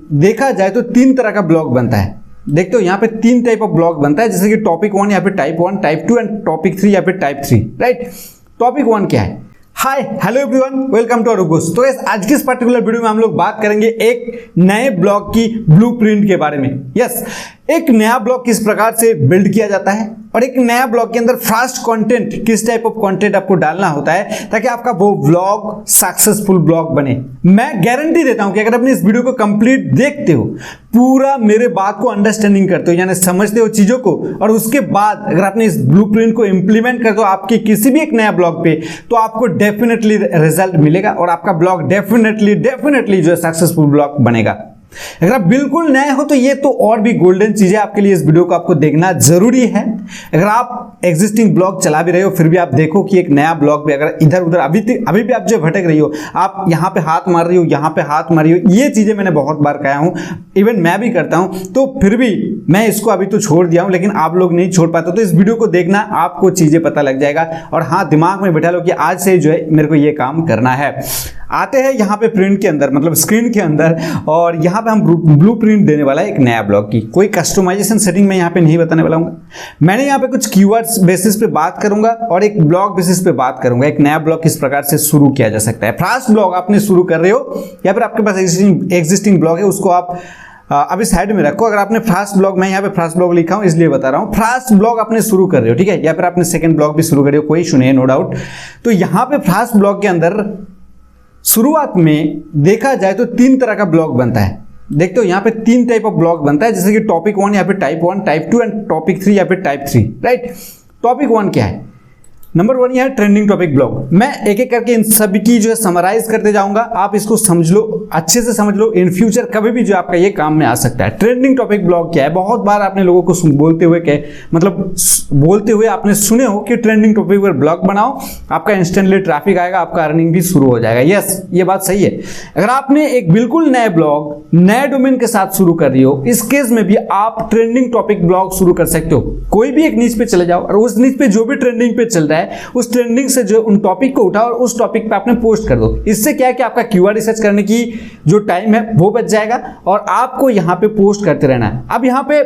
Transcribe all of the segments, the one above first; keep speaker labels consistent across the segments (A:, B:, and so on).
A: देखा जाए तो तीन तरह का ब्लॉग बनता है। देखते हो यहाँ पे तीन टाइप ऑफ ब्लॉग बनता है, जैसे कि टॉपिक 1 या फिर टाइप 1, टाइप 2 एंड टॉपिक 3 या फिर टाइप 3, राइट। टॉपिक 1 क्या है? Hi hello everyone, welcome to अरुगोस। तो गाइस आज की इस पर्टिकुलर वीडियो में हम लोग बात करेंगे एक नए ब्लॉग की ब्लूप्रिंट के बारे में। यस, एक नया ब्लॉग किस प्रकार से बिल्ड किया जाता है और एक नया ब्लॉग के अंदर फास्ट कंटेंट, किस टाइप ऑफ कंटेंट आपको डालना होता है ताकि आपका वो ब्लॉग सक्सेसफुल ब्लॉग बने। मैं गारंटी देता हूं कि अगर अपने इस वीडियो को कंप्लीट देखते हो, पूरा मेरे बात को अंडरस्टैंडिंग करते हो, यानी समझते हो चीजों को, और उसके बाद अगर आपने इस ब्लूप्रिंट को इंप्लीमेंट करते हो आपके किसी भी एक नया ब्लॉग पे, तो आपको डेफिनेटली रिजल्ट मिलेगा और आपका ब्लॉग डेफिनेटली जो है सक्सेसफुल ब्लॉग बनेगा। अगर आप बिल्कुल नए हो तो ये तो और भी गोल्डन चीज है आपके लिए, इस वीडियो को आपको देखना जरूरी है। अगर आप एग्जिस्टिंग ब्लॉग चला भी रहे हो फिर भी आप देखो कि एक नया ब्लॉग पे अगर इधर उधर अभी भी आप जो भटक रही हो, आप यहाँ पे हाथ मार रही हो, यहाँ पे हाथ मार रही हो, ये चीजें मैंने बहुत बार कहा हूँ, इवन मैं भी करता हूँ, तो फिर भी मैं इसको अभी तो छोड़ दिया हूँ, लेकिन आप लोग नहीं छोड़ पाते। तो इस वीडियो को देखना, आपको चीजें पता लग जाएगा और हाँ, दिमाग में बैठा लो कि आज से जो है मेरे को ये काम करना है। आते हैं यहाँ पे प्रिंट के अंदर, मतलब स्क्रीन के अंदर, और यहाँ पे हम ब्लूप्रिंट देने वाला है एक नया ब्लॉग की। कोई कस्टमाइजेशन सेटिंग मैं यहाँ पे नहीं बताने वाला हूँ। मैंने यहाँ पे कुछ कीवर्ड्स बेसिस पे बात करूंगा और एक ब्लॉग बेसिस पे बात करूंगा, एक नया ब्लॉग किस प्रकार से शुरू किया जा सकता है। फास्ट ब्लॉग आपने शुरू कर रहे हो या फिर आपके पास एग्जिस्टिंग ब्लॉग है, उसको आप अभी साइड में रखो। अगर आपने फास्ट ब्लॉग, मैं यहाँ पे फास्ट ब्लॉग लिखा हूँ इसलिए बता रहा हूँ, फास्ट ब्लॉग आपने शुरू कर रहे हो, ठीक है, या फिर आपने सेकंड ब्लॉग भी शुरू कर रहे हो, कोई इशू नहीं है, नो डाउट। तो यहाँ पे फास्ट ब्लॉग के अंदर शुरुआत में देखा जाए तो तीन तरह का ब्लॉग बनता है। देखते हो यहाँ पे तीन टाइप ऑफ ब्लॉग बनता है, जैसे कि टॉपिक 1 या फिर टाइप 1, टाइप 2 एंड टॉपिक 3 या फिर टाइप 3, राइट। टॉपिक 1 क्या है? नंबर 1 यह है ट्रेंडिंग टॉपिक ब्लॉग। मैं एक एक करके इन सभी की जो है समराइज करते जाऊंगा, आप इसको समझ लो, अच्छे से समझ लो, इन फ्यूचर कभी भी जो आपका ये काम में आ सकता है। ट्रेंडिंग टॉपिक ब्लॉग क्या है? बहुत बार आपने लोगों को बोलते हुए आपने सुने हो कि ट्रेंडिंग टॉपिक पर ब्लॉग बनाओ, आपका इंस्टेंटली ट्रैफिक आएगा, आपका अर्निंग भी शुरू हो जाएगा। यस, ये बात सही है। अगर आपने एक बिल्कुल नए ब्लॉग, नए डोमेन के साथ शुरू कर रही हो, इस केस में भी आप ट्रेंडिंग टॉपिक ब्लॉग शुरू कर सकते हो। कोई भी एक नीच पे चले जाओ और उस नीच पे जो भी ट्रेंडिंग पे चल रहा है, उस ट्रेंडिंग से जो उन टॉपिक को उठाओ और उस टॉपिक पे आपने पोस्ट कर दो। इससे क्या है कि आपका कीवर्ड रिसर्च करने की जो टाइम है वो बच जाएगा और आपको यहां पे पोस्ट करते रहना है। अब यहां पे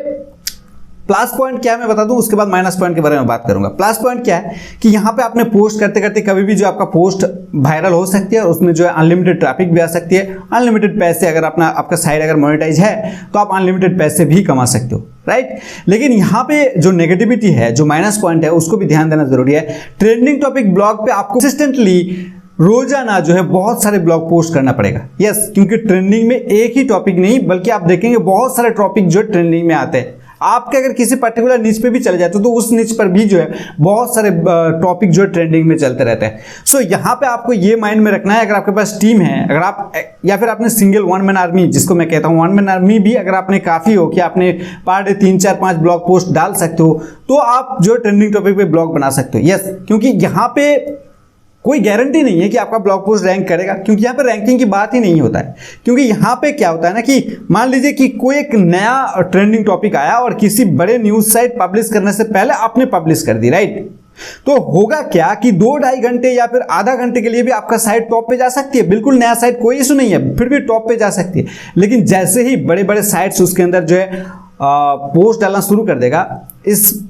A: प्लस पॉइंट क्या है मैं बता दूं, उसके बाद माइनस पॉइंट के बारे में बात करूंगा। प्लस पॉइंट क्या है कि यहाँ पे आपने पोस्ट करते करते कभी भी जो आपका पोस्ट वायरल हो सकती है और उसमें जो है अनलिमिटेड ट्रैफिक भी आ सकती है, अनलिमिटेड पैसे, अगर आपका साइट अगर मोनेटाइज है तो आप अनलिमिटेड पैसे भी कमा सकते हो, राइट। लेकिन यहाँ पे जो नेगेटिविटी है, जो माइनस पॉइंट है, उसको भी ध्यान देना जरूरी है। ट्रेंडिंग टॉपिक ब्लॉग पे आपको कंसिस्टेंटली रोजाना जो है बहुत सारे ब्लॉग पोस्ट करना पड़ेगा। यस, क्योंकि ट्रेंडिंग में एक ही टॉपिक नहीं बल्कि आप देखेंगे बहुत सारे टॉपिक जो ट्रेंडिंग में आते हैं। आपके अगर किसी पर्टिकुलर निच पे भी चले जाते तो उस निच पर भी जो है बहुत सारे टॉपिक जो है ट्रेंडिंग में चलते रहते हैं। सो यहाँ पे आपको ये माइंड में रखना है, अगर आपके पास टीम है, अगर आप या फिर आपने सिंगल वन मैन आर्मी, जिसको मैं कहता हूँ वन मैन आर्मी भी अगर आपने काफी हो कि आपने पर डे 3, 4, 5 ब्लॉग पोस्ट डाल सकते हो, तो आप जो ट्रेंडिंग टॉपिक पे ब्लॉग बना सकते हो। यस, क्योंकि यहाँ पे कोई गारंटी नहीं है कि आपका ब्लॉग पोस्ट रैंक करेगा, क्योंकि यहाँ पे रैंकिंग की बात ही नहीं होता है। क्योंकि यहाँ पे क्या होता है ना कि मान लीजिए कि कोई एक नया ट्रेंडिंग टॉपिक आया और किसी बड़े न्यूज साइट पब्लिश करने से पहले आपने पब्लिश कर दी, राइट। तो होगा क्या कि 2-2.5 घंटे या फिर आधा घंटे के लिए भी आपका साइट टॉप पे जा सकती है, बिल्कुल नया साइट, कोई इशू नहीं है, फिर भी टॉप पे जा सकती है। लेकिन जैसे ही बड़े बड़े साइट्स उसके अंदर जो है पोस्ट डालना शुरू कर देगा,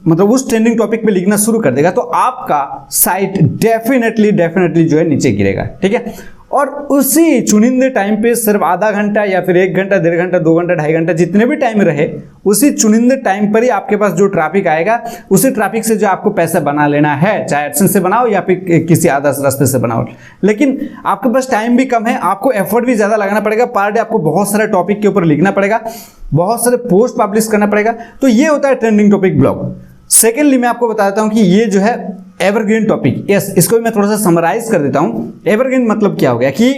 A: मतलब उस ट्रेंडिंग टॉपिक पे लिखना शुरू कर देगा, तो आपका साइट डेफिनेटली जो है नीचे गिरेगा, ठीक है। और उसी चुनिंदे टाइम पे सिर्फ आधा घंटा या फिर 1 घंटा, 1.5 घंटा, 2 घंटा, 2.5 घंटा, जितने भी टाइम रहे, उसी चुनिंदे टाइम पर ही आपके पास जो ट्रैफिक आएगा, उसी ट्रैफिक से जो आपको पैसा बना लेना है, चाहे एडसेंस से बनाओ या फिर किसी आधा रास्ते से बनाओ। लेकिन आपके पास टाइम भी कम है, आपको एफर्ट भी ज्यादा लगाना पड़ेगा, पर डे आपको बहुत सारे टॉपिक के ऊपर लिखना पड़ेगा, बहुत सारे पोस्ट पब्लिश करना पड़ेगा। तो ये होता है ट्रेंडिंग टॉपिक ब्लॉग। सेकेंडली मैं आपको बता देता हूं कि ये जो है एवरग्रीन टॉपिक। यस, इसको भी मैं थोड़ा सा समराइज कर देता हूं। एवरग्रीन मतलब क्या हो गया कि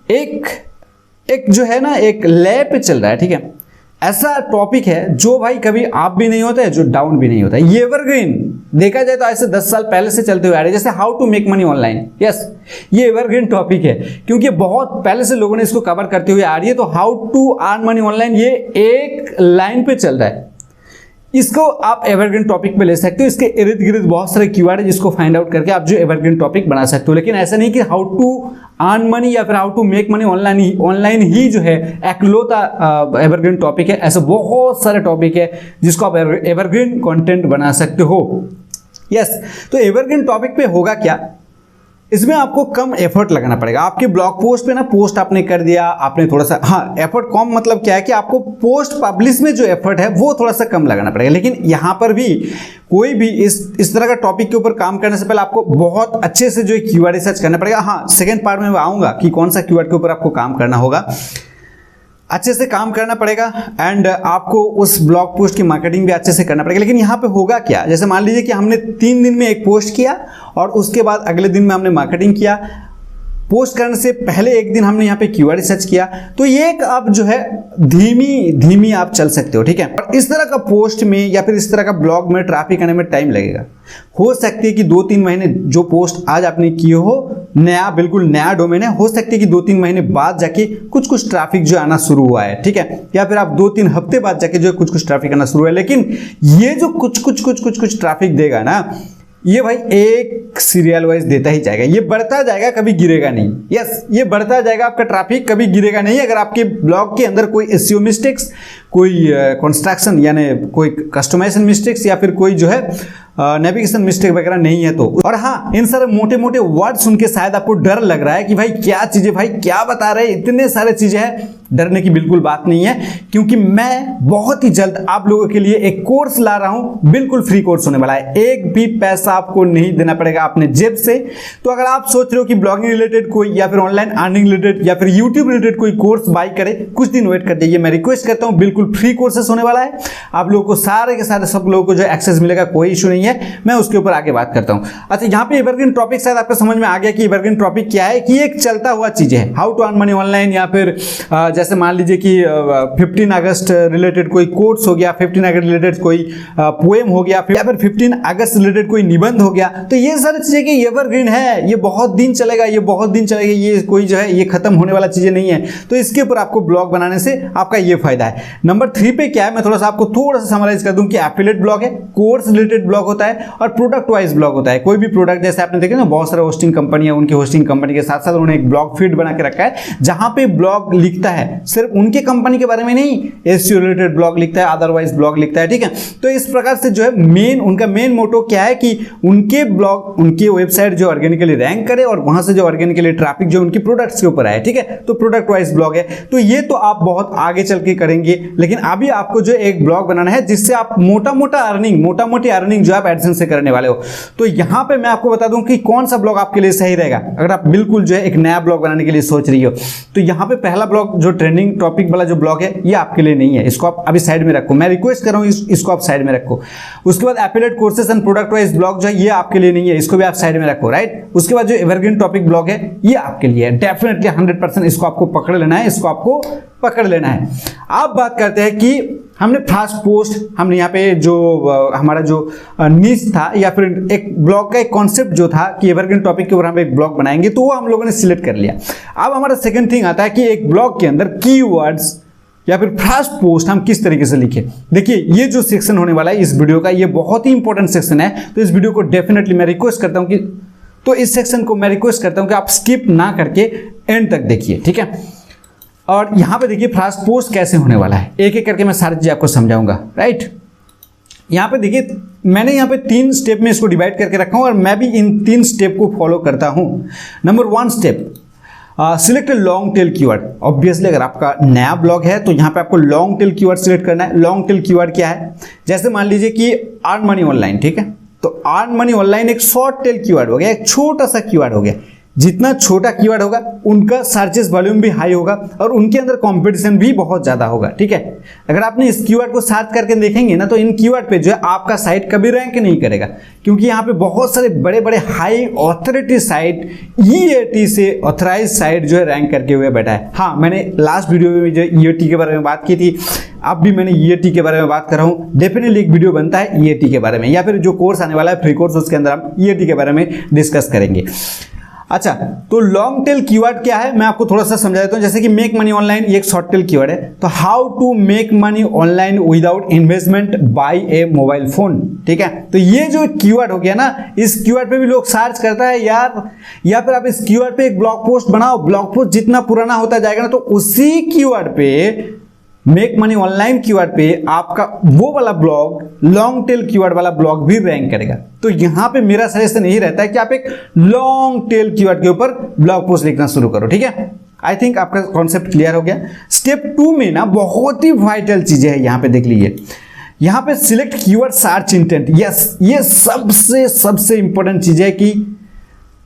A: एक जो है ना, एक लय पे चल रहा है, ठीक है, ऐसा टॉपिक है जो भाई कभी अप भी नहीं होता है, जो डाउन भी नहीं होता है। ये एवरग्रीन देखा जाए तो ऐसे 10 साल पहले से चलते हुए आ रहे हैं, जैसे how to make money online. Yes, ये एवरग्रीन टॉपिक है क्योंकि बहुत पहले से लोगों ने इसको कवर करते हुए आ रही है। तो how to earn money online ये एक लाइन पे चल रहा है, इसको आप एवरग्रीन टॉपिक पे ले सकते हो। इसके इर्द गिर्द बहुत सारे कीवर्ड है जिसको फाइंड आउट करके आप जो एवरग्रीन टॉपिक बना सकते हो। लेकिन ऐसा नहीं कि हाउ टू अर्न मनी या फिर how to make money online ही जो है एकलौता एवरग्रीन टॉपिक है। ऐसे बहुत सारे टॉपिक है जिसको आप एवरग्रीन कंटेंट बना सकते हो। यस, तो एवरग्रीन टॉपिक पे होगा क्या, इसमें आपको कम एफर्ट लगाना पड़ेगा। आपके ब्लॉग पोस्ट पे ना पोस्ट आपने कर दिया, आपने थोड़ा सा, हाँ एफर्ट कम मतलब क्या है कि आपको पोस्ट पब्लिश में जो एफर्ट है वो थोड़ा सा कम लगाना पड़ेगा। लेकिन यहाँ पर भी कोई भी इस तरह का टॉपिक के ऊपर काम करने से पहले आपको बहुत अच्छे से जो है कीवर्ड रिसर्च करना पड़ेगा। हाँ, सेकेंड पार्ट में मैं आऊँगा कि कौन सा कीवर्ड के ऊपर आपको काम करना होगा, अच्छे से काम करना पड़ेगा एंड आपको उस ब्लॉग पोस्ट की मार्केटिंग भी अच्छे से करना पड़ेगा। लेकिन यहाँ पे होगा क्या, जैसे मान लीजिए कि हमने 3 दिन में एक पोस्ट किया और उसके बाद अगले दिन में हमने मार्केटिंग किया, पोस्ट करने से पहले एक दिन हमने यहाँ पे कीवर्ड रिसर्च किया, तो ये एक आप जो है धीमी आप चल सकते हो, ठीक है। और इस तरह का पोस्ट में या फिर इस तरह का ब्लॉग में ट्रैफिक आने में टाइम लगेगा। हो सकती है कि 2-3 महीने, जो पोस्ट आज आपने किए हो नया, बिल्कुल नया डोमेन है, हो सकती है कि 2-3 महीने बाद जाके कुछ ट्रैफिक जो आना शुरू हुआ है, ठीक है, या फिर आप 2-3 हफ्ते बाद जाके जो कुछ ट्रैफिक आना शुरू है। लेकिन ये जो कुछ ट्रैफिक देगा ना, ये भाई एक सीरियल वाइज देता ही जाएगा, ये बढ़ता जाएगा, कभी गिरेगा नहीं। यस, ये बढ़ता जाएगा, आपका ट्रैफिक कभी गिरेगा नहीं। अगर आपके ब्लॉग के अंदर कोई एसईओ मिस्टेक्स, कोई कंस्ट्रक्शन यानी कोई कस्टमाइजेशन मिस्टेक्स या फिर कोई जो है नेविगेशन मिस्टेक वगैरह नहीं है तो। और हाँ, इन सारे मोटे मोटे वर्ड सुन के शायद आपको डर लग रहा है कि भाई क्या चीजें, भाई क्या बता रहे हैं, इतने सारे चीजें हैं। डरने की बिल्कुल बात नहीं है, क्योंकि मैं बहुत ही जल्द आप लोगों के लिए एक कोर्स ला रहा हूं, बिल्कुल फ्री कोर्स होने वाला है, एक भी पैसा आपको नहीं देना पड़ेगा अपने जेब से। तो अगर आप सोच रहे हो कि ब्लॉगिंग रिलेटेड कोई या फिर ऑनलाइन अर्निंग रिलेटेड या फिर यूट्यूब रिलेटेड कोई कोर्स बाई करे, कुछ दिन वेट कर जाइए, मैं रिक्वेस्ट करता हूं, बिल्कुल फ्री कोर्सेस होने वाला है। आप लोगों को सारे के सारे सब लोगों को जो एक्सेस मिलेगा, कोई इशू नहीं है, मैं उसके ऊपर आगे बात करता हूं। अच्छा, यहाँ पे एवरग्रीन टॉपिक शायद आपको समझ में आ गया कि एवरग्रीन टॉपिक क्या है, कि एक चलता हुआ चीज है, how to earn money online, या फिर जैसे मान लीजिए कि 15 अगस्त रिलेटेड कोई कोट्स हो गया, 15 अगस्त रिलेटेड कोई पोएम हो गया, या फिर 15 अगस्त रिलेटेड कोई निबंध हो गया। तो ये सारी चीजें कि एवरग्रीन है, ये बहुत दिन चलेगा, ये बहुत दिन चलेगा, ये कोई जो है ये खत्म होने वाला चीजें नहीं है। तो इसके ऊपर आपको ब्लॉग बनाने से आपका ये फायदा है। नंबर 3 पे क्या है, मैं थोड़ा सा आपको थोड़ा सा समराइज कर दूं कि एफिलिएट ब्लॉग है, कोर्स रिलेटेड ब्लॉग होता है और प्रोडक्ट वाइज ब्लॉग होता है। कोई भी प्रोडक्ट, जैसे आपने देखा ना, बहुत सारे होस्टिंग कंपनी है, उनकी होस्टिंग कंपनी के साथ साथ उन्होंने एक ब्लॉग फीड बना के रखा है जहां पे ब्लॉग लिखता है, सिर्फ उनके कंपनी के बारे में नहीं, एसईओ रिलेटेड ब्लॉग लिखता है, अदरवाइज ब्लॉग लिखता है, ठीक है। तो इस प्रकार से जो है उनका मेन मोटो क्या है कि उनके ब्लॉग, उनके वेबसाइट जो ऑर्गेनिकली रैंक करे और वहां से जो ऑर्गेनिकली ट्रैफिक जो उनकी प्रोडक्ट्स के ऊपर आए, ठीक है। तो प्रोडक्ट वाइज ब्लॉग है, तो ये तो आप बहुत आगे चल के करेंगे। लेकिन अभी आपको जो एक ब्लॉग बनाना है जिससे आप मोटा मोटी अर्निंग जो आप एडसेंस से करने वाले हो। तो यहां पे मैं आपको बता दूं कि कौन सा ब्लॉग आपके लिए सही रहेगा अगर आप बिल्कुल जो है एक नया ब्लॉग बनाने के लिए सोच रही हो। तो यहां पे पहला ब्लॉग जो ट्रेंडिंग टॉपिक वाला जो ब्लॉग है, ये आपके लिए नहीं है, इसको आप अभी साइड में रखो, मैं रिक्वेस्ट कर रहा हूं, इसको आप साइड में रखो। उसके बाद affiliate courses and product wise blog जो है, ये आपके लिए नहीं है, इसको भी आप साइड में रखो, राइट। उसके बाद जो एवरग्रीन टॉपिक ब्लॉग है, ये आपके लिए है, डेफिनेटली 100% इसको आपको पकड़ लेना है, इसको आपको पकड़ लेना है। आप बात करते हैं कि हमने फास्ट पोस्ट, हमने यहाँ पे जो हमारा जो नीच था या फिर एक ब्लॉग का एक कॉन्सेप्ट जो था कि एवरग्रीन टॉपिक के ऊपर हम एक ब्लॉग बनाएंगे, तो वो हम लोगों ने सिलेक्ट कर लिया। अब हमारा सेकंड थिंग आता है कि एक ब्लॉग के अंदर कीवर्ड्स या फिर फास्ट पोस्ट हम किस तरीके से लिखें। देखिए, ये जो सेक्शन होने वाला है इस वीडियो का, ये बहुत ही इंपॉर्टेंट सेक्शन है। तो इस वीडियो को डेफिनेटली मैं रिक्वेस्ट करता हूं कि, तो इस सेक्शन को मैं रिक्वेस्ट करता हूं कि आप स्किप ना करके एंड तक देखिए, ठीक है। और यहां पे देखिए फास्ट पोस्ट कैसे होने वाला है, एक एक करके मैं सारी चीज आपको समझाऊंगा, राइट। यहां पे देखिए, मैंने यहां पे 3 स्टेप में इसको डिवाइड करके रखा हूं और मैं भी इन 3 स्टेप को फॉलो करता हूं। Number 1 step, select long tail keyword. Obviously अगर आपका नया ब्लॉग है तो यहाँ पे आपको लॉन्ग टेल कीवर्ड सिलेक्ट करना है। लॉन्ग टेल कीवर्ड क्या है, जैसे मान लीजिए कि अर्न मनी ऑनलाइन, ठीक है। तो अर्न मनी ऑनलाइन एक शॉर्ट टेल कीवर्ड हो गया, एक छोटा सा कीवर्ड हो गया। जितना छोटा कीवर्ड होगा उनका सर्चेस वॉल्यूम भी हाई होगा और उनके अंदर कंपटीशन भी बहुत ज़्यादा होगा, ठीक है। अगर आपने इस कीवर्ड को सर्च करके देखेंगे ना, तो इन कीवर्ड पे जो है आपका साइट कभी रैंक नहीं करेगा, क्योंकि यहाँ पे बहुत सारे बड़े बड़े हाई ऑथोरिटी साइट, EAT से ऑथराइज साइट जो है रैंक करके हुए बैठा है। हाँ, मैंने लास्ट वीडियो में जो EAT के बारे में बात की थी, अब भी मैंने EAT के बारे में बात कर रहा हूँ। डेफिनेटली एक वीडियो बनता है EAT के बारे में, या फिर जो कोर्स आने वाला है फ्री कोर्स, उसके अंदर हम EAT के बारे में डिस्कस करेंगे। अच्छा, तो लॉन्ग टेल कीवर्ड क्या है मैं आपको थोड़ा सा समझा देता हूं। जैसे कि मेक मनी ऑनलाइन ये एक शॉर्ट टेल कीवर्ड है। तो how to make money online without investment by a mobile phone, ठीक है। तो ये जो कीवर्ड हो गया ना, इस कीवर्ड पे भी लोग सर्च करता है यार, या फिर आप इस कीवर्ड पे एक ब्लॉग पोस्ट बनाओ, ब्लॉग पोस्ट जितना पुराना होता जाएगा ना तो उसी कीवर्ड पे, मेक मनी ऑनलाइन कीवर्ड पे आपका वो वाला ब्लॉग, लॉन्ग टेल कीवर्ड वाला ब्लॉग भी रैंक करेगा। तो यहां पे मेरा सजेशन यही रहता है कि आप एक लॉन्ग टेल कीवर्ड के ऊपर ब्लॉग पोस्ट लिखना शुरू करो, ठीक है। आई थिंक आपका कॉन्सेप्ट क्लियर हो गया। स्टेप 2 में ना बहुत ही वाइटल चीजें हैं, यहां पे देख लीजिए। यहां पे select keyword search intent. Yes, ये सबसे इंपॉर्टेंट चीज है कि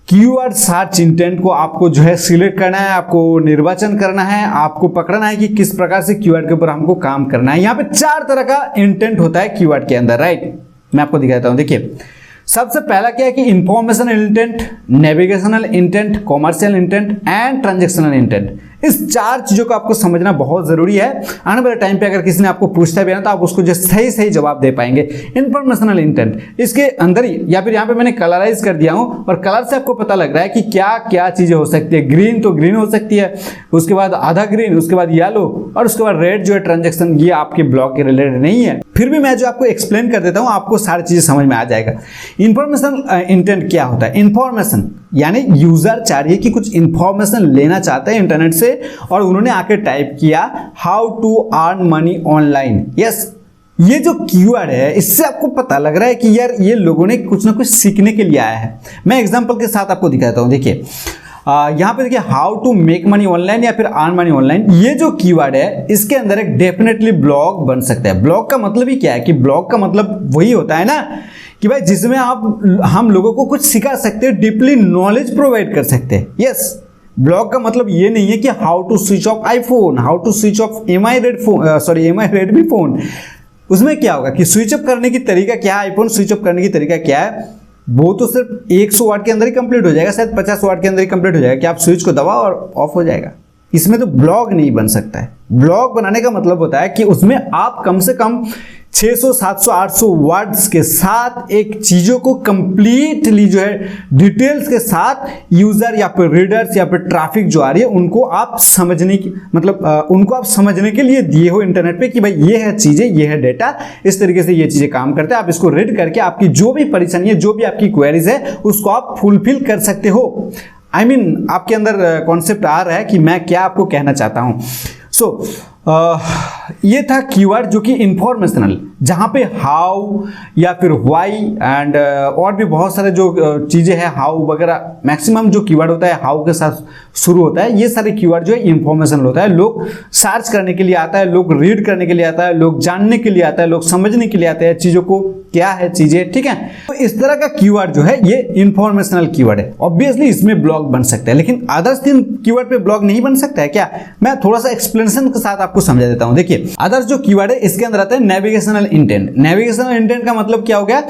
A: कीवर्ड सर्च इंटेंट को आपको जो है सिलेक्ट करना है, आपको निर्वाचन करना है, आपको पकड़ना है कि किस प्रकार से कीवर्ड के ऊपर हमको काम करना है। यहां पे 4 तरह का इंटेंट होता है कीवर्ड के अंदर, राइट। मैं आपको दिखाता हूं, देखिए। सबसे पहला क्या है कि informational intent, navigational intent, commercial intent and transactional intent. इस 4 चीजों को आपको समझना बहुत जरूरी है। आने वाले टाइम पे अगर किसी ने आपको पूछता भी है ना तो आप उसको जो सही जवाब दे पाएंगे। इंफॉर्मेशनल इंटेंट इसके अंदर ही, या फिर यहाँ पे मैंने कलराइज कर दिया हूं और कलर से आपको पता लग रहा है कि क्या क्या चीजें हो सकती है। ग्रीन तो ग्रीन हो सकती है, उसके बाद आधा ग्रीन, उसके बाद येलो और उसके बाद रेड जो है ट्रांजेक्शन, ये आपके ब्लॉग के रिलेटेड नहीं है। फिर भी मैं जो आपको एक्सप्लेन कर देता हूं आपको सारी चीजें समझ में आ जाएगा। इंफॉर्मेशनल इंटेंट क्या होता है? इंफॉर्मेशन यानी यूजर चाह रही है कि कुछ इंफॉर्मेशन लेना चाहता है इंटरनेट से और उन्होंने आके टाइप किया how to earn money online. Yes, ये जो कीवर्ड है इससे आपको पता लग रहा है कि यार ये लोगों ने कुछ ना कुछ सीखने के लिए आया है। मैं एग्जांपल के साथ आपको दिखाता हूं। देखिए यहां पे देखिए how to make money online या फिर अर्न मनी ऑनलाइन, ये जो कीवर्ड है इसके अंदर एक डेफिनेटली ब्लॉग बन सकता है। ब्लॉग का मतलब ही क्या है कि ब्लॉग का मतलब वही होता है ना कि भाई जिसमें हम लोगों को कुछ सिखा सकते हैं, डीपली नॉलेज प्रोवाइड कर सकते हैं। यस, ब्लॉग का मतलब ये नहीं है कि how to switch off iPhone, how to switch off MI Redmi phone. उसमें क्या होगा कि स्विच ऑफ करने की तरीका क्या है, आईफोन स्विच ऑफ करने की तरीका क्या है, वो तो सिर्फ 100 वाट के अंदर ही कंप्लीट हो जाएगा, शायद 50 वाट के अंदर ही कंप्लीट हो जाएगा कि आप स्विच को दबाओ और ऑफ हो जाएगा। इसमें तो ब्लॉग नहीं बन सकता है। ब्लॉग बनाने का मतलब होता है कि उसमें आप कम से कम 600, 700, 800 वर्ड्स के साथ एक चीजों को कंप्लीटली जो है डिटेल्स के साथ यूजर या फिर रीडर्स या फिर ट्रैफिक जो आ रही है उनको आप समझने की उनको आप समझने के लिए दिए हो इंटरनेट पे कि भाई ये है चीजें, ये है डेटा, इस तरीके से ये चीजें काम करते हैं। आप इसको रीड करके आपकी जो भी परेशानी है, जो भी आपकी क्वेरीज है उसको आप फुलफिल कर सकते हो। I mean, आपके अंदर कॉन्सेप्ट आ रहा है कि मैं क्या आपको कहना चाहता हूं। ये था कीवर्ड जो कि इंफॉर्मेशनल, जहां पे हाउ या फिर व्हाई एंड और भी बहुत सारे जो चीजें हैं, हाउ वगैरह, मैक्सिमम जो कीवर्ड होता है हाउ के साथ शुरू होता है। ये सारे कीवर्ड जो है इंफॉर्मेशनल होता है। लोग सर्च करने के लिए आता है, लोग रीड करने के लिए आता है, लोग जानने के लिए आता है, लोग समझने के लिए आते हैं चीजों को, क्या है चीजें, ठीक है। तो इस तरह का कीवर्ड जो है ये इंफॉर्मेशनल कीवर्ड है। ऑब्वियसली इसमें ब्लॉग बन सकता है, लेकिन अदर्स 3 कीवर्ड पे ब्लॉग नहीं बन सकता है क्या? मैं थोड़ा सा एक्सप्लेनेशन के साथ आपको समझा देता हूं। देखिए अदर्स जो कीवर्ड है इसके अंदर आता है नेविगेशनल इंटेंट। नेविगेशनल इंटेंट का मतलब क्या हो गया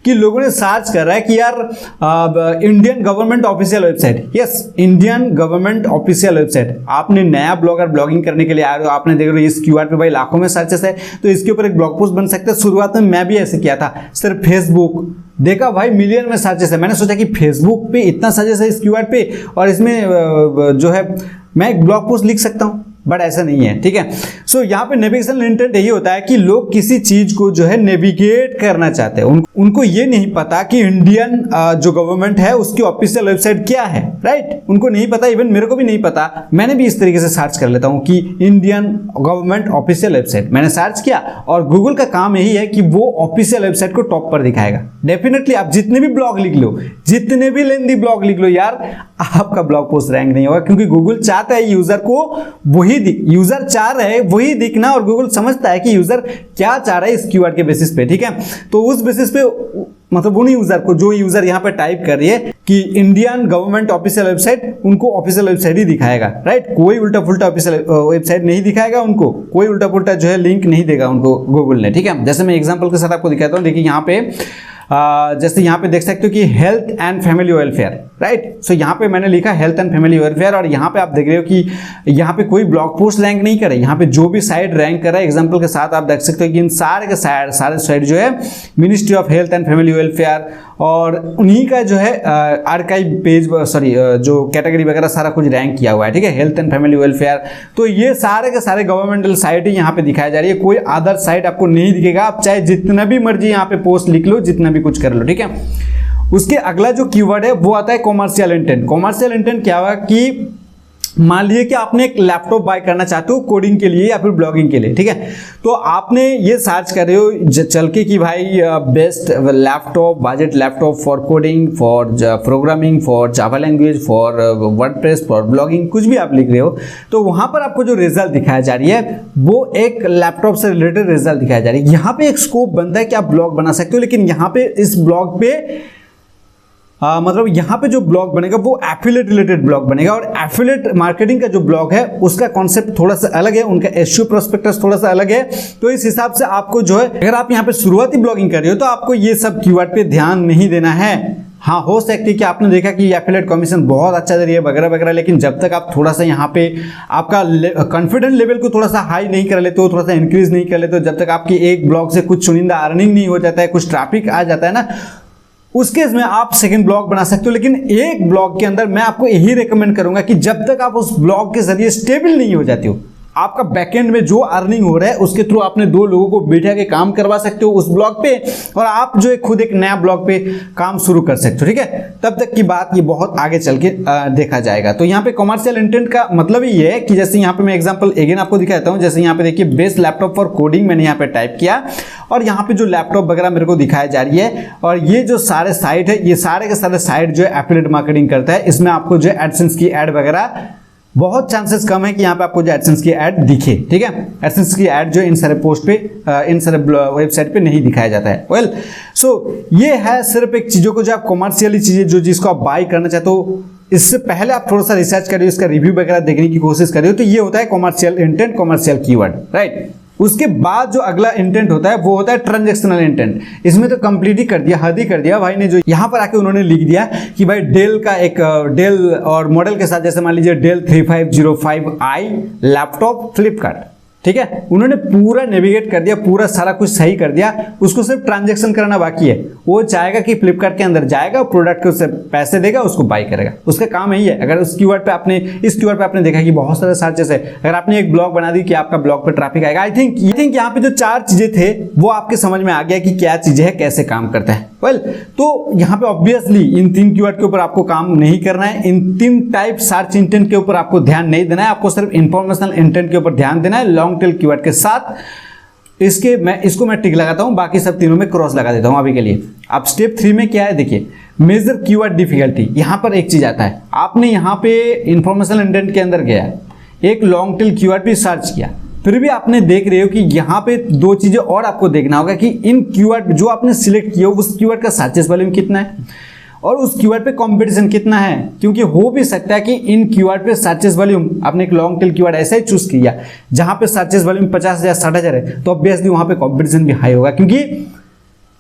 A: कि लोगों ने सर्च कर रहा है कि यार Indian government official website, yes Indian government official website. आपने नया ब्लॉगर ब्लॉगिंग करने के लिए आ रहे हो, आपने देख रहे हो इस कीवर्ड पे भाई लाखों में सर्चेस है, तो इसके ऊपर एक ब्लॉग पोस्ट बन सकता है। शुरुआत में मैं भी ऐसे किया था, सिर्फ फेसबुक देखा भाई मिलियन में सर्चेस है, मैंने सोचा कि फेसबुक पे इतना सर्चेस है इस कीवर्ड पे और इसमें जो है मैं एक ब्लॉग पोस्ट लिख सकता हूं, बट ऐसा नहीं है, ठीक है। सो यहाँ पे नेविगेशनल इंटेंट यही होता है कि लोग किसी चीज को जो है नेविगेट करना चाहते हैं। उनको ये नहीं पता कि इंडियन जो गवर्नमेंट है उसकी ऑफिशियल वेबसाइट क्या है, राइट। उनको नहीं पता, इवन मेरे को भी नहीं पता। मैंने भी इस तरीके से सर्च कर लेता हूँ कि इंडियन गवर्नमेंट ऑफिशियल वेबसाइट, मैंने सर्च किया और गूगल का काम यही है कि वो ऑफिशियल वेबसाइट को टॉप पर दिखाएगा। डेफिनेटली आप जितने भी ब्लॉग लिख लो, जितने भी लेंदी ब्लॉग लिख लो यार, आपका ब्लॉग पोस्ट रैंक नहीं होगा, क्योंकि गूगल चाहता है यूजर को यूजर चाह रहे हैं वही दिखना, और गूगल समझता है कि यूजर क्या चाह रहा है इस कीवर्ड के बेसिस पे, ठीक है। तो उस बेसिस पे मतलब उन यूजर को, जो यूजर यहाँ पे टाइप कर रही है कि इंडियन गवर्नमेंट ऑफिशियल वेबसाइट, उनको ऑफिशियल वेबसाइट ही दिखाएगा, राइट। कोई उल्टा पुल्टा ऑफिशियल वेबसाइट नहीं दिखाएगा उनको, कोई उल्टा पुल्टा जो है लिंक नहीं देगा उनको गूगल ने, ठीक है। जैसे मैं एग्जांपल के साथ आपको दिखाता हूँ। देखिए यहाँ पे जैसे यहाँ पे देख सकते हो कि health and family welfare, right. So यहाँ पे मैंने लिखा हेल्थ एंड फैमिली वेलफेयर, और यहाँ पे आप देख रहे हो कि यहाँ पे कोई ब्लॉग पोस्ट रैंक नहीं करे, यहाँ पे जो भी साइट रैंक कर रहा है एग्जांपल के साथ आप देख सकते हो कि इन सारे के सारे साइट जो है ministry of health and family welfare, और उन्हीं का जो है आर्काइव पेज, सॉरी जो कैटेगरी वगैरह सारा कुछ रैंक किया हुआ है, ठीक है, हेल्थ एंड फैमिली वेलफेयर। तो ये सारे के सारे गवर्नमेंटल साइट ही यहाँ पे दिखाई जा रही है, कोई अदर साइट आपको नहीं दिखेगा। आप चाहे जितना भी मर्जी यहाँ पे पोस्ट लिख लो, जितना भी कुछ कर लो, ठीक है। उसके अगला जो कीवर्ड है वो आता है कॉमर्शियल इंटेंट। कॉमर्शियल इंटेंट क्या हुआ कि मान लीजिए कि आपने एक लैपटॉप बाय करना चाहते हो कोडिंग के लिए या फिर ब्लॉगिंग के लिए, ठीक है। तो आपने ये सर्च कर रहे हो चल के कि भाई best laptop, budget laptop for coding, for programming, for Java language, for WordPress, for blogging, कुछ भी आप लिख रहे हो, तो वहां पर आपको जो रिजल्ट दिखाया जा रही है वो एक लैपटॉप से रिलेटेड रिजल्ट दिखाया जा रही है। यहाँ पे एक स्कोप बनता है कि आप ब्लॉग बना सकते हो, लेकिन यहाँ पे इस ब्लॉग पे मतलब यहाँ पे जो ब्लॉग बनेगा वो एफिलिएट रिलेटेड ब्लॉग बनेगा, और एफिलिएट मार्केटिंग का जो ब्लॉग है उसका कॉन्सेप्ट थोड़ा सा अलग है, उनका एसईओ प्रोस्पेक्टस थोड़ा सा अलग है। तो इस हिसाब से आपको जो है, अगर आप यहाँ पे शुरुआती ब्लॉगिंग कर रहे हो तो आपको ये सब कीवर्ड पे ध्यान नहीं देना है। हाँ, हो सकती है कि आपने देखा कि एफिलिएट कमीशन बहुत अच्छा दे रही है वगैरह वगैरह, लेकिन जब तक आप थोड़ा सा यहाँ पे आपका कॉन्फिडेंस लेवल को थोड़ा सा हाई नहीं कर लेते हो, थोड़ा सा इंक्रीज नहीं कर लेते हो, जब तक आपकी एक ब्लॉग से कुछ चुनिंदा अर्निंग नहीं हो जाता है, कुछ ट्रैफिक आ जाता है ना, उस केस में आप सेकंड ब्लॉग बना सकते हो। लेकिन एक ब्लॉग के अंदर मैं आपको यही रेकमेंड करूंगा कि जब तक आप उस ब्लॉग के जरिए स्टेबल नहीं हो जाते हो, आपका बैकएंड में जो अर्निंग हो रहा है उसके थ्रू आपने 2 लोगों को बैठा के काम करवा सकते हो उस ब्लॉग पे, और आप जो है खुद एक नया ब्लॉग पे काम शुरू कर सकते हो, ठीक है। तब तक की बात ये बहुत आगे चल के देखा जाएगा। तो यहाँ पे कॉमर्शियल इंटेंट का मतलब ये है कि जैसे यहाँ पे मैं एग्जांपल अगेन आपको दिखाता हूँ, जैसे यहाँ पे देखिए बेस्ट लैपटॉप फॉर कोडिंग मैंने यहाँ पे टाइप किया, और यहाँ पे जो लैपटॉप वगैरह मेरे को दिखाई जा रही है, और ये जो सारे साइट है, ये सारे के सारे साइट जो है एफिलिएट मार्केटिंग करता है। इसमें आपको जो है एडसेंस की ऐड वगैरह बहुत चांसेस कम है कि यहाँ पे आपको जो एडसेंस की ऐड दिखे, ठीक है। एडसेंस की ऐड जो इन सारे पोस्ट पे, इन सारे वेबसाइट पे नहीं दिखाया जाता है। वेल, सो ये है सिर्फ एक चीजों को जो आप कॉमर्शियली चीजें जो जिसको आप बाय करना चाहते हो, इससे पहले आप थोड़ा सा रिसर्च करिए, इसका रिव्यू वगैरह देखने की कोशिश करिए। तो ये होता है commercial intent, commercial keyword, right. उसके बाद जो अगला इंटेंट होता है वो होता है ट्रांजैक्शनल इंटेंट। इसमें तो कंप्लीट ही कर दिया, हद ही कर दिया भाई ने, जो यहाँ पर आके उन्होंने लिख दिया कि भाई डेल का एक डेल और मॉडल के साथ, जैसे मान लीजिए डेल 3505i लैपटॉप फ्लिपकार्ट, ठीक है। उन्होंने पूरा नेविगेट कर दिया, पूरा सारा कुछ सही कर दिया, उसको सिर्फ ट्रांजैक्शन करना बाकी है। वो चाहेगा कि फ्लिपकार्ट के अंदर जाएगा, प्रोडक्ट को उससे पैसे देगा, उसको बाय करेगा, उसका काम यही है। अगर उस कीवर्ड पे आपने, इस कीवर्ड पे आपने देखा कि बहुत सारे सर्चेस है, अगर आपने एक ब्लॉग बना दी कि आपका ब्लॉग पे ट्रैफिक आएगा। आई थिंक यहाँ पे जो 4 चीजें थे वो आपके समझ में आ गया कि क्या चीजें हैं, कैसे काम करते हैं। वेल, तो यहाँ पे ऑब्वियसली इन 3 कीवर्ड के ऊपर आपको काम नहीं करना है, इन 3 टाइप सर्च इंटेंट के ऊपर आपको ध्यान नहीं देना है, आपको सिर्फ इंफॉर्मेशनल इंटेंट के ऊपर ध्यान देना है लॉन्ग टेल कीवर्ड के साथ। इसको मैं टिक लगाता हूं, बाकी सब तीनों में क्रॉस लगा देता हूं अभी के लिए। अब स्टेप 3 में क्या है, देखिए मेजर कीवर्ड डिफिकल्टी। यहां पर एक चीज आता है, आपने यहां पे इंफॉर्मेशनल इंटेंट के अंदर गया, एक लॉन्ग टेल कीवर्ड भी सर्च किया, फिर भी आपने देख रहे हो कि यहाँ पे 2 चीजें और आपको देखना होगा कि इन कीवर्ड जो आपने सिलेक्ट किया उस कीवर्ड का सर्चेस वॉल्यूम कितना है और उस कीवर्ड पे कंपटीशन कितना है। क्योंकि हो भी सकता है कि इन कीवर्ड पे सर्चेस वॉल्यूम, आपने एक लॉन्ग टेल कीवर्ड ऐसा ही चूज किया जहां पे सर्चेस वॉल्यूम 50,000 60,000 है, तो ऑब्वियसली वहां पे कंपटीशन भी हाई होगा।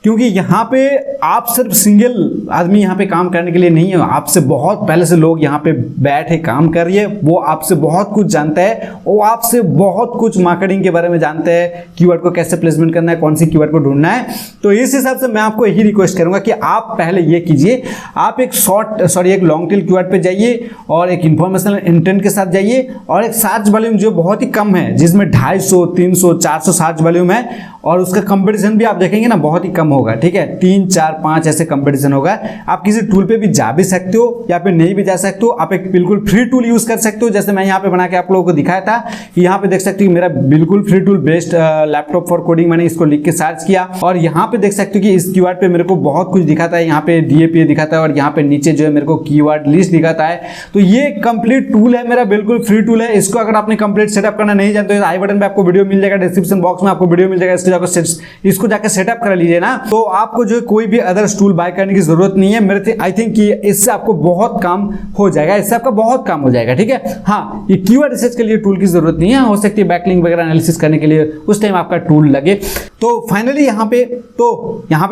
A: क्योंकि यहाँ पे आप सिर्फ सिंगल आदमी यहाँ पे काम करने के लिए नहीं है, आपसे बहुत पहले से लोग यहाँ पे बैठे काम कर रही है, वो आपसे बहुत कुछ जानता है, वो आपसे बहुत कुछ मार्केटिंग के बारे में जानते हैं, कीवर्ड को कैसे प्लेसमेंट करना है, कौन सी कीवर्ड को ढूंढना है। तो इस हिसाब से मैं आपको यही रिक्वेस्ट करूंगा कि आप पहले ये कीजिए, आप एक लॉन्ग टेल कीवर्ड पे जाइए और एक इंफॉर्मेशनल इंटेंट के साथ जाइए और एक सर्च वॉल्यूम जो बहुत ही कम है, जिसमें 250, 300, 400 सर्च वॉल्यूम है, और उसका कंपटीशन भी आप देखेंगे ना बहुत ही कम होगा, ठीक है। 3, 4, 5 ऐसे कंपटीशन होगा। आप किसी टूल पे भी जा भी सकते हो या फिर नहीं भी जा सकते हो, आप एक बिल्कुल फ्री टूल यूज कर सकते हो, जैसे मैं यहाँ पे बना के आप लोगों को दिखाया था कि यहाँ पे देख सकते हो मेरा बिल्कुल free tool best laptop for coding, मैंने इसको लिख के सर्च किया और यहाँ पे देख सकते हो कि इस कीवर्ड पे मेरे को बहुत कुछ दिखाता है, यहाँ पे डीएपी दिखाता है और यहाँ पे नीचे जो है मेरे को कीवर्ड लिस्ट दिखाता है। तो ये कंप्लीट टूल है, मेरा बिल्कुल फ्री टूल है। इसको अगर आपने कंप्लीट सेटअप करना नहीं जानते हो, आई बटन पे आपको वीडियो मिल जाएगा, डिस्क्रिप्शन बॉक्स में आपको वीडियो मिल जाएगा, इसको जाकर सेटअप कर लीजिए ना। तो आपको जो है कोई भी अदर्स टूल बाय करने की जरूरत नहीं है। मेरे आई थिंक कि इससे आपको बहुत काम हो जाएगा, इससे आपका बहुत काम हो जाएगा, ठीक है। हाँ, ये कीवर्ड रिसर्च के लिए टूल की जरूरत नहीं है, हो सकती है बैकलिंक वगैरह एनालिसिस करने के लिए उस टाइम आपका टूल लगे। तो फाइनली यहाँ पे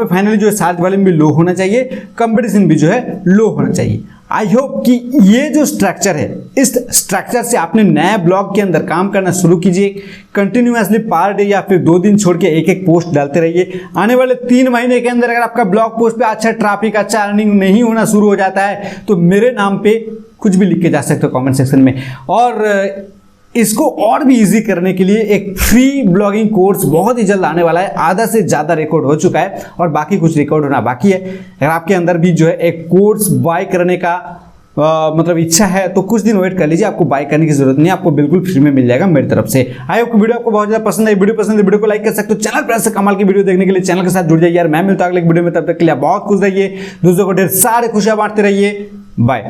A: फाइनली जो है सर्च वॉल्यूम भी लो होना चाहिए, कंपटीशन भी जो है लो होना चाहिए। आई होप कि ये जो स्ट्रक्चर है, इस स्ट्रक्चर से आपने नए ब्लॉग के अंदर काम करना शुरू कीजिए। कंटिन्यूअसली पर डे या फिर 2 दिन छोड़ के एक पोस्ट डालते रहिए। आने वाले 3 महीने के अंदर अगर आपका ब्लॉग पोस्ट पे अच्छा ट्रैफिक, अच्छा अर्निंग नहीं होना शुरू हो जाता है तो मेरे नाम पे कुछ भी लिख के जा सकते हो कमेंट सेक्शन में। और इसको और भी इजी करने के लिए एक फ्री ब्लॉगिंग कोर्स बहुत ही जल्द आने वाला है। आधा से ज़्यादा रिकॉर्ड हो चुका है और बाकी कुछ रिकॉर्ड होना बाकी है। अगर आपके अंदर भी जो है एक कोर्स बाय करने का मतलब इच्छा है तो कुछ दिन वेट कर लीजिए, आपको बाय करने की जरूरत नहीं है, आपको बिल्कुल फ्री में मिल जाएगा मेरी तरफ से। आई होप वीडियो आपको बहुत ज्यादा पसंद है। वीडियो को लाइक कर सकते हो। चैनल पर ऐसे कमाल की वीडियो देखने के लिए चैनल के साथ जुड़ जाइए यार। मैं मिलता हूं अगले वीडियो में, तब तक के लिए बहुत खुश रहिए, दूसरों को ढेर सारे खुशियां बांटते रहिए। बाय।